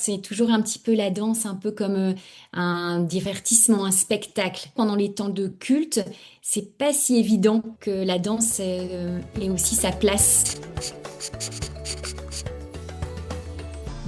c'est toujours un petit peu la danse, un peu comme un divertissement, un spectacle. Pendant les temps de culte, c'est pas si évident que la danse ait aussi sa place.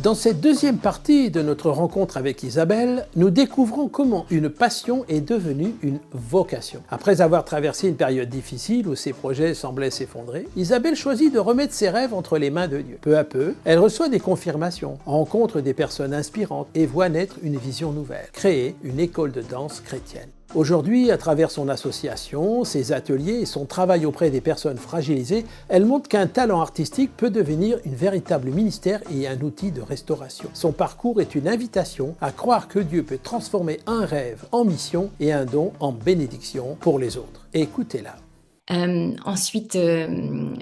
Dans cette deuxième partie de notre rencontre avec Isabelle, nous découvrons comment une passion est devenue une vocation. Après avoir traversé une période difficile où ses projets semblaient s'effondrer, Isabelle choisit de remettre ses rêves entre les mains de Dieu. Peu à peu, elle reçoit des confirmations, rencontre des personnes inspirantes et voit naître une vision nouvelle, créer une école de danse chrétienne. Aujourd'hui, à travers son association, ses ateliers et son travail auprès des personnes fragilisées, elle montre qu'un talent artistique peut devenir un véritable ministère et un outil de restauration. Son parcours est une invitation à croire que Dieu peut transformer un rêve en mission et un don en bénédiction pour les autres. Écoutez-la. Ensuite,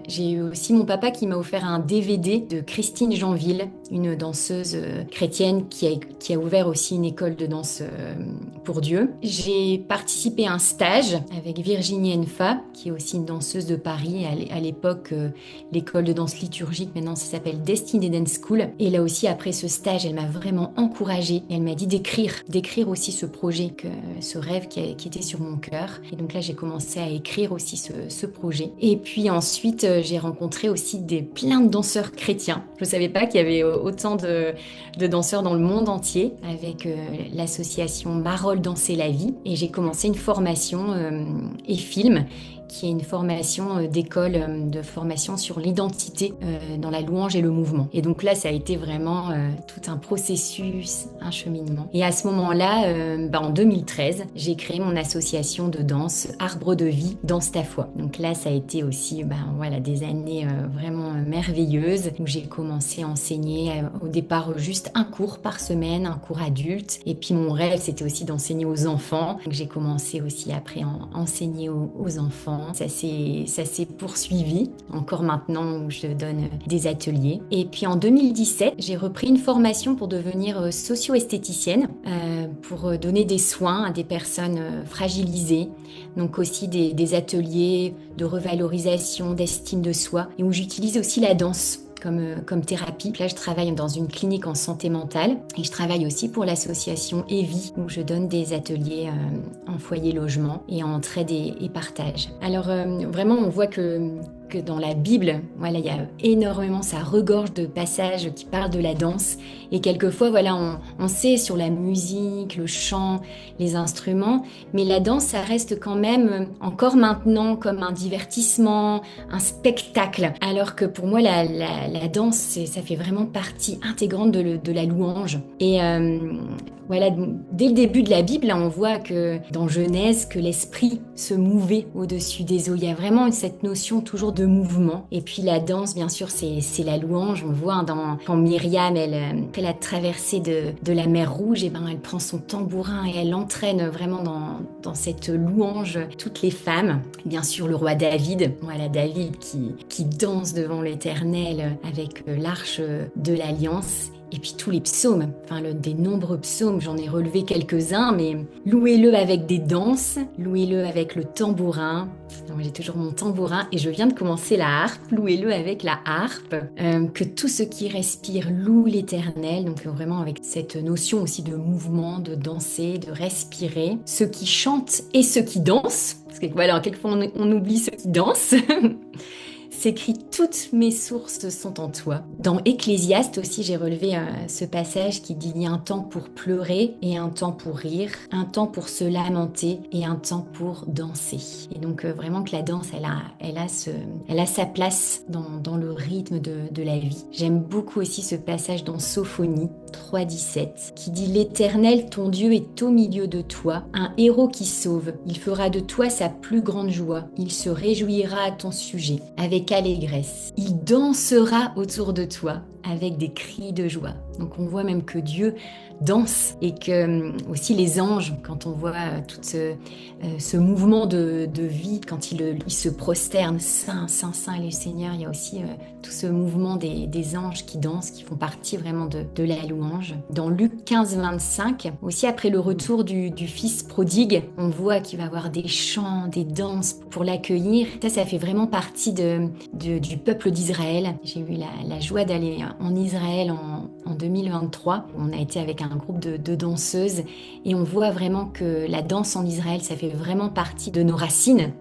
j'ai eu aussi mon papa qui m'a offert un DVD de Christine Janville, une danseuse chrétienne qui a ouvert aussi une école de danse pour Dieu. J'ai participé à un stage avec Virginie Enfa, qui est aussi une danseuse de Paris. À l'époque, l'école de danse liturgique, maintenant ça s'appelle Destiny Dance School. Et là aussi, après ce stage, elle m'a vraiment encouragée. Elle m'a dit d'écrire aussi ce projet, ce rêve qui était sur mon cœur. Et donc là, j'ai commencé à écrire aussi ce projet. Et puis ensuite, j'ai rencontré aussi plein de danseurs chrétiens. Je ne savais pas qu'il y avait autant de danseurs dans le monde entier avec l'association Marolles Danser la vie. Et j'ai commencé une formation et film qui est une formation d'école de formation sur l'identité dans la louange et le mouvement. Et donc là, ça a été vraiment tout un processus, un cheminement. Et à ce moment-là, en 2013, j'ai créé mon association de danse Arbre de vie, Danse ta foi. Donc là, ça a été aussi des années vraiment merveilleuses où j'ai commencé à enseigner au départ juste un cours par semaine, un cours adulte. Et puis mon rêve, c'était aussi d'enseigner aux enfants. Donc j'ai commencé aussi après à enseigner aux enfants. Ça s'est poursuivi, encore maintenant où je donne des ateliers. Et puis en 2017, j'ai repris une formation pour devenir socio-esthéticienne, pour donner des soins à des personnes fragilisées. Donc aussi des ateliers de revalorisation, d'estime de soi, et où j'utilise aussi la danse comme thérapie. Là, je travaille dans une clinique en santé mentale et je travaille aussi pour l'association EVI où je donne des ateliers en foyer logement et en entraide et partage. Alors vraiment, on voit que dans la Bible, il y a énormément, ça regorge de passages qui parlent de la danse. Et quelquefois, on sait sur la musique, le chant, les instruments, mais la danse, ça reste quand même, encore maintenant, comme un divertissement, un spectacle. Alors que pour moi, la danse, ça fait vraiment partie intégrante de la louange. Et dès le début de la Bible, là, on voit que dans Genèse, que l'esprit se mouvait au-dessus des eaux. Il y a vraiment cette notion toujours de mouvement. Et puis la danse, bien sûr, c'est la louange. On voit quand Myriam, elle fait la traversée de la mer Rouge, et elle prend son tambourin et elle entraîne vraiment dans cette louange toutes les femmes. Bien sûr, le roi David, David qui danse devant l'Éternel avec l'arche de l'Alliance. Et puis tous les psaumes, des nombreux psaumes, j'en ai relevé quelques-uns, mais louez-le avec des danses, louez-le avec le tambourin. Alors, j'ai toujours mon tambourin et je viens de commencer la harpe, louez-le avec la harpe. Que tout ce qui respire loue l'Éternel, donc vraiment avec cette notion aussi de mouvement, de danser, de respirer. Ceux qui chantent et ceux qui dansent, parce que quelquefois on oublie ceux qui dansent. S'écrit « Toutes mes sources sont en toi ». Dans Ecclésiaste aussi, j'ai relevé ce passage qui dit « Il y a un temps pour pleurer et un temps pour rire, un temps pour se lamenter et un temps pour danser ». Et donc vraiment que la danse, elle a sa place dans le rythme de la vie. J'aime beaucoup aussi ce passage dans Sophonie 3,17 qui dit « L'Éternel, ton Dieu, est au milieu de toi, un héros qui sauve. Il fera de toi sa plus grande joie. Il se réjouira à ton sujet. Avec allégresse. Il dansera autour de toi avec des cris de joie. Donc on voit même que Dieu danse et que aussi les anges, quand on voit tout ce mouvement de vie, quand ils se prosternent, Saint, Saint, Saint est le Seigneur, il y a aussi tout ce mouvement des anges qui dansent, qui font partie vraiment de la louange. Dans Luc 15, 25, aussi après le retour du fils prodigue, on voit qu'il va y avoir des chants, des danses pour l'accueillir. Ça fait vraiment partie du peuple d'Israël. J'ai eu la joie d'aller en Israël en 2023. On a été avec un groupe de danseuses et on voit vraiment que la danse en Israël, ça fait vraiment partie de nos racines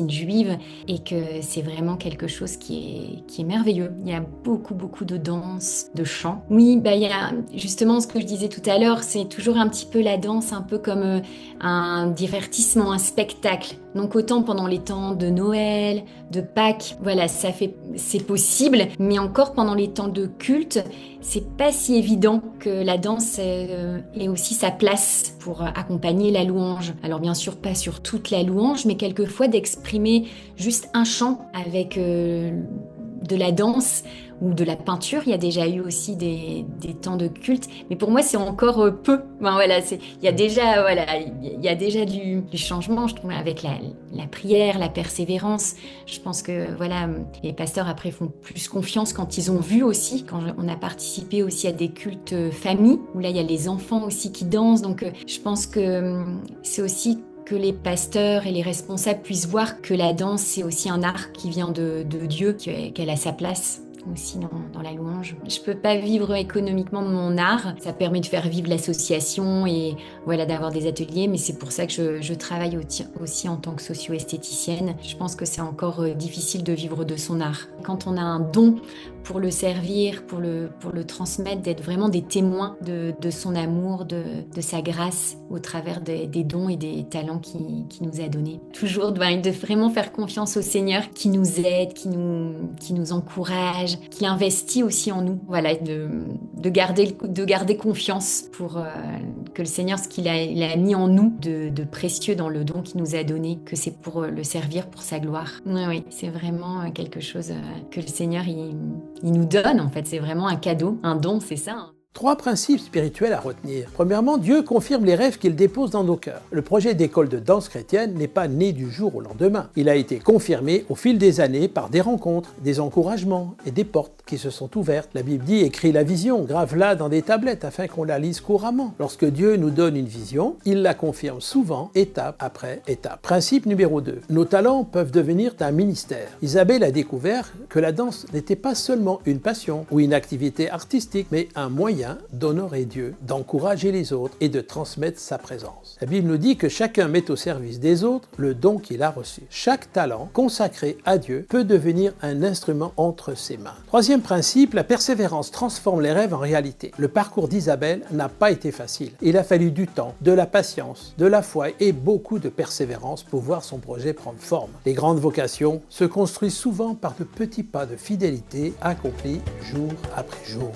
juives, et que c'est vraiment quelque chose qui est merveilleux. Il y a beaucoup de danse, de chant. Oui, il y a justement ce que je disais tout à l'heure, c'est toujours un petit peu la danse, un peu comme un divertissement, un spectacle. Donc autant pendant les temps de Noël, de Pâques, voilà, c'est possible, mais encore pendant les temps de culte, c'est pas si évident que la danse ait aussi sa place pour accompagner la louange. Alors bien sûr pas sur toute la louange, mais quelquefois d'exprimer juste un chant avec de la danse ou de la peinture. Il y a déjà eu aussi des temps de culte, mais pour moi c'est encore peu. Voilà, il y a déjà, il y a déjà du changement, je trouve, avec la prière, la persévérance. Je pense que voilà, les pasteurs après font plus confiance quand ils ont vu aussi, quand on a participé aussi à des cultes famille, où là il y a les enfants aussi qui dansent. Donc je pense que c'est aussi que les pasteurs et les responsables puissent voir que la danse, c'est aussi un art qui vient de Dieu, qu'elle a sa place aussi dans la louange. Je peux pas vivre économiquement de mon art. Ça permet de faire vivre l'association et voilà, d'avoir des ateliers, mais c'est pour ça que je travaille aussi en tant que socio-esthéticienne. Je pense que c'est encore difficile de vivre de son art. Quand on a un don pour le servir, pour le transmettre, d'être vraiment des témoins de son amour, de sa grâce au travers des dons et des talents qu'il nous a donnés. Toujours de vraiment faire confiance au Seigneur qui nous aide, qui nous encourage, qui investit aussi en nous. Voilà, de garder confiance pour que le Seigneur, ce qu'il a mis en nous de précieux dans le don qu'il nous a donné, que c'est pour le servir pour sa gloire. Oui, c'est vraiment quelque chose que le Seigneur il nous donne, en fait. C'est vraiment un cadeau, un don, c'est ça. 3 principes spirituels à retenir. Premièrement, Dieu confirme les rêves qu'il dépose dans nos cœurs. Le projet d'école de danse chrétienne n'est pas né du jour au lendemain. Il a été confirmé au fil des années par des rencontres, des encouragements et des portes qui se sont ouvertes. La Bible dit « écris la vision, grave-la dans des tablettes afin qu'on la lise couramment ». Lorsque Dieu nous donne une vision, il la confirme souvent, étape après étape. Principe numéro 2. Nos talents peuvent devenir un ministère. Isabelle a découvert que la danse n'était pas seulement une passion ou une activité artistique, mais un moyen d'honorer Dieu, d'encourager les autres et de transmettre sa présence. La Bible nous dit que chacun met au service des autres le don qu'il a reçu. Chaque talent consacré à Dieu peut devenir un instrument entre ses mains. Troisième principe, la persévérance transforme les rêves en réalité. Le parcours d'Isabelle n'a pas été facile. Il a fallu du temps, de la patience, de la foi et beaucoup de persévérance pour voir son projet prendre forme. Les grandes vocations se construisent souvent par de petits pas de fidélité accomplis jour après jour.